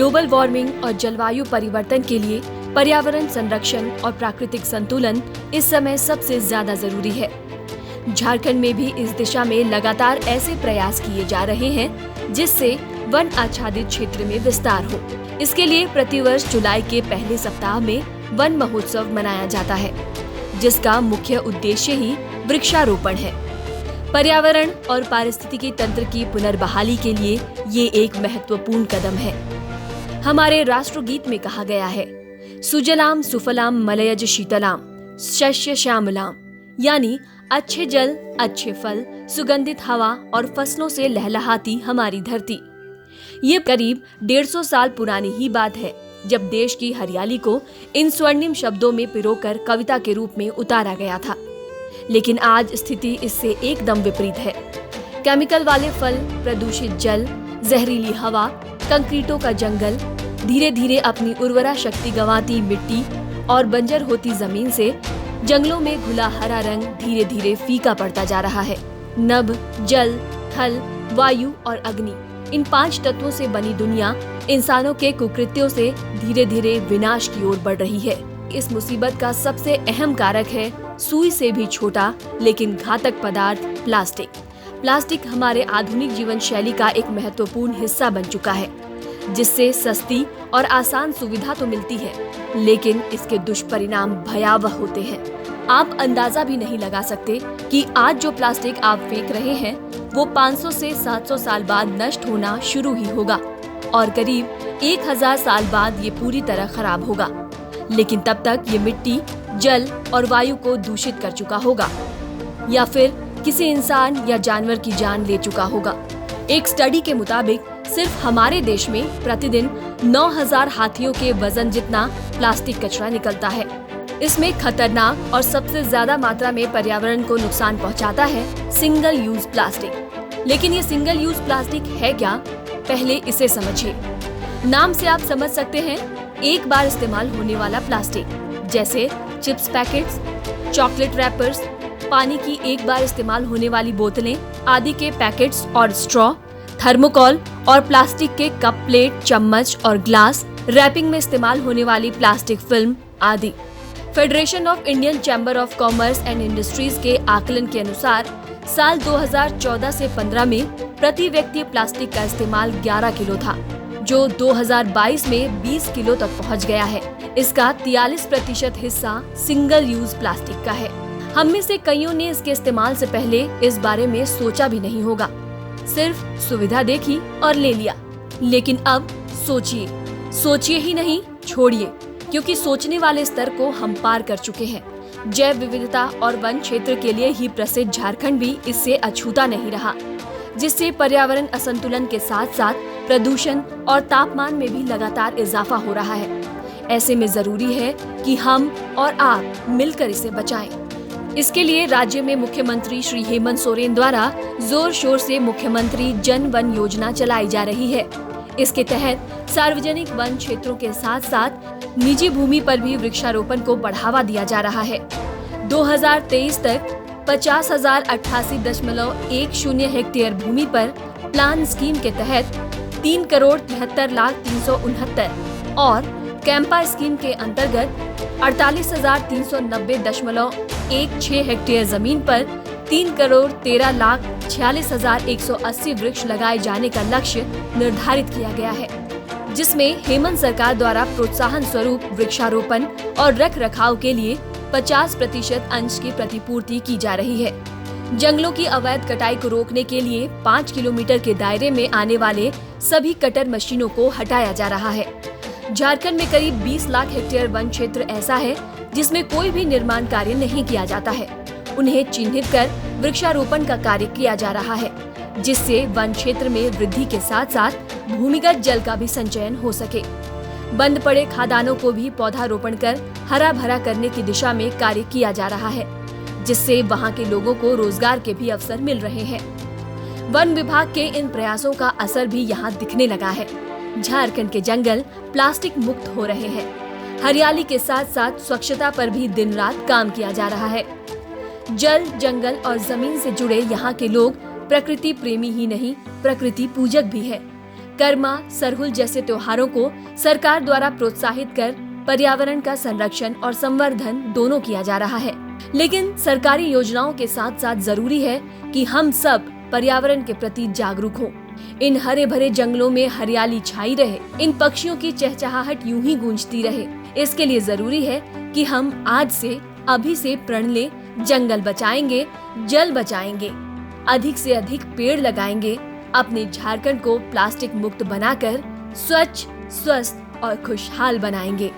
Global warming और जलवायु परिवर्तन के लिए पर्यावरण संरक्षण और प्राकृतिक संतुलन इस समय सबसे ज्यादा जरूरी है। झारखंड में भी इस दिशा में लगातार ऐसे प्रयास किए जा रहे हैं जिससे वन आच्छादित क्षेत्र में विस्तार हो। इसके लिए प्रतिवर्ष जुलाई के पहले सप्ताह में वन महोत्सव मनाया जाता है, जिसका मुख्य उद्देश्य ही वृक्षारोपण है। पर्यावरण और पारिस्थितिकी तंत्र की पुनर्बहाली के लिए ये एक महत्वपूर्ण कदम है। हमारे राष्ट्रगीत में कहा गया है, सुजलाम सुफलाम मलयज शीतलाम शस्य श्यामलाम, यानी अच्छे जल, अच्छे फल, सुगंधित हवा और फसलों से लहलहाती हमारी धरती। ये करीब 150 साल पुरानी ही बात है जब देश की हरियाली को इन स्वर्णिम शब्दों में पिरोकर कविता के रूप में उतारा गया था। लेकिन आज स्थिति इससे एकदम विपरीत है। केमिकल वाले फल, प्रदूषित जल, जहरीली हवा, कंक्रीटों का जंगल, धीरे धीरे अपनी उर्वरा शक्ति गंवाती मिट्टी और बंजर होती जमीन से जंगलों में घुला हरा रंग धीरे धीरे फीका पड़ता जा रहा है। नभ, जल, थल, वायु और अग्नि, इन 5 तत्वों से बनी दुनिया इंसानों के कुकृत्यों से धीरे धीरे विनाश की ओर बढ़ रही है। इस मुसीबत का सबसे अहम कारक है सुई से भी छोटा लेकिन घातक पदार्थ प्लास्टिक। प्लास्टिक हमारे आधुनिक जीवन शैली का एक महत्वपूर्ण हिस्सा बन चुका है, जिससे सस्ती और आसान सुविधा तो मिलती है, लेकिन इसके दुष्परिणाम भयावह होते हैं। आप अंदाजा भी नहीं लगा सकते कि आज जो प्लास्टिक आप फेंक रहे हैं वो 500 से 700 साल बाद नष्ट होना शुरू ही होगा और करीब 1000 साल बाद ये पूरी तरह खराब होगा। लेकिन तब तक ये मिट्टी, जल और वायु को दूषित कर चुका होगा या फिर किसी इंसान या जानवर की जान ले चुका होगा। एक स्टडी के मुताबिक सिर्फ हमारे देश में प्रतिदिन 9000 हाथियों के वजन जितना प्लास्टिक कचरा निकलता है। इसमें खतरनाक और सबसे ज्यादा मात्रा में पर्यावरण को नुकसान पहुंचाता है सिंगल यूज प्लास्टिक। लेकिन ये सिंगल यूज प्लास्टिक है क्या, पहले इसे समझिए। नाम से आप समझ सकते हैं, एक बार इस्तेमाल होने वाला प्लास्टिक, जैसे चिप्स पैकेट्स, चॉकलेट रैपर्स, पानी की एक बार इस्तेमाल होने वाली बोतलें आदि के पैकेट्स और स्ट्रॉ, थर्मोकोल और प्लास्टिक के कप, प्लेट, चम्मच और ग्लास, रैपिंग में इस्तेमाल होने वाली प्लास्टिक फिल्म आदि। Federation of Indian chamber of commerce and industries के आकलन के अनुसार साल 2014 से 15 में प्रति व्यक्ति प्लास्टिक का इस्तेमाल 11 किलो था, जो 2022 में 20 किलो तक पहुंच गया है। इसका 43% हिस्सा सिंगल यूज प्लास्टिक का है। हम में से कईयों ने इसके इस्तेमाल से पहले इस बारे में सोचा भी नहीं होगा, सिर्फ सुविधा देखी और ले लिया। लेकिन अब सोचिए ही नहीं, छोड़िए, क्योंकि सोचने वाले स्तर को हम पार कर चुके हैं। जैव विविधता और वन क्षेत्र के लिए ही प्रसिद्ध झारखंड भी इससे अछूता नहीं रहा, जिससे पर्यावरण असंतुलन के साथ साथ प्रदूषण और तापमान में भी लगातार इजाफा हो रहा है। ऐसे में जरूरी है कि हम और आप मिलकर इसे बचाएं। इसके लिए राज्य में मुख्यमंत्री श्री हेमंत सोरेन द्वारा जोर शोर से मुख्यमंत्री जन वन योजना चलाई जा रही है। इसके तहत सार्वजनिक वन क्षेत्रों के साथ साथ निजी भूमि पर भी वृक्षारोपण को बढ़ावा दिया जा रहा है। 2023 तक 50,088.10 हेक्टेयर भूमि पर प्लान स्कीम के तहत 3,73,369 और कैंपा स्कीम के अंतर्गत 48,390.16 हेक्टेयर जमीन पर 3,13,46,180 वृक्ष लगाए जाने का लक्ष्य निर्धारित किया गया है, जिसमें हेमंत सरकार द्वारा प्रोत्साहन स्वरूप वृक्षारोपण और रख रखाव के लिए 50% अंश की प्रतिपूर्ति की जा रही है। जंगलों की अवैध कटाई को रोकने के लिए 5 किलोमीटर के दायरे में आने वाले सभी कटर मशीनों को हटाया जा रहा है। झारखंड में करीब 20 लाख हेक्टेयर वन क्षेत्र ऐसा है जिसमें कोई भी निर्माण कार्य नहीं किया जाता है। उन्हें चिन्हित कर वृक्षारोपण का कार्य किया जा रहा है, जिससे वन क्षेत्र में वृद्धि के साथ साथ भूमिगत जल का भी संचयन हो सके। बंद पड़े खादानों को भी पौधारोपण कर हरा भरा करने की दिशा में कार्य किया जा रहा है, जिससे वहां के लोगों को रोजगार के भी अवसर मिल रहे हैं। वन विभाग के इन प्रयासों का असर भी यहाँ दिखने लगा है। झारखंड के जंगल प्लास्टिक मुक्त हो रहे हैं। हरियाली के साथ साथ स्वच्छता पर भी दिन रात काम किया जा रहा है। जल, जंगल और जमीन से जुड़े यहाँ के लोग प्रकृति प्रेमी ही नहीं, प्रकृति पूजक भी है। करमा, सरहुल जैसे त्योहारों को सरकार द्वारा प्रोत्साहित कर पर्यावरण का संरक्षण और संवर्धन दोनों किया जा रहा है। लेकिन सरकारी योजनाओं के साथ साथ जरूरी है कि हम सब पर्यावरण के प्रति जागरूक हों। इन हरे भरे जंगलों में हरियाली छाई रहे, इन पक्षियों की चहचहाहट यूं ही गूंजती रहे। इसके लिए जरूरी है कि हम आज से, अभी से प्रण लें, जंगल बचाएंगे, जल बचाएंगे, अधिक से अधिक पेड़ लगाएंगे, अपने झारखंड को प्लास्टिक मुक्त बनाकर स्वच्छ, स्वस्थ और खुशहाल बनाएंगे।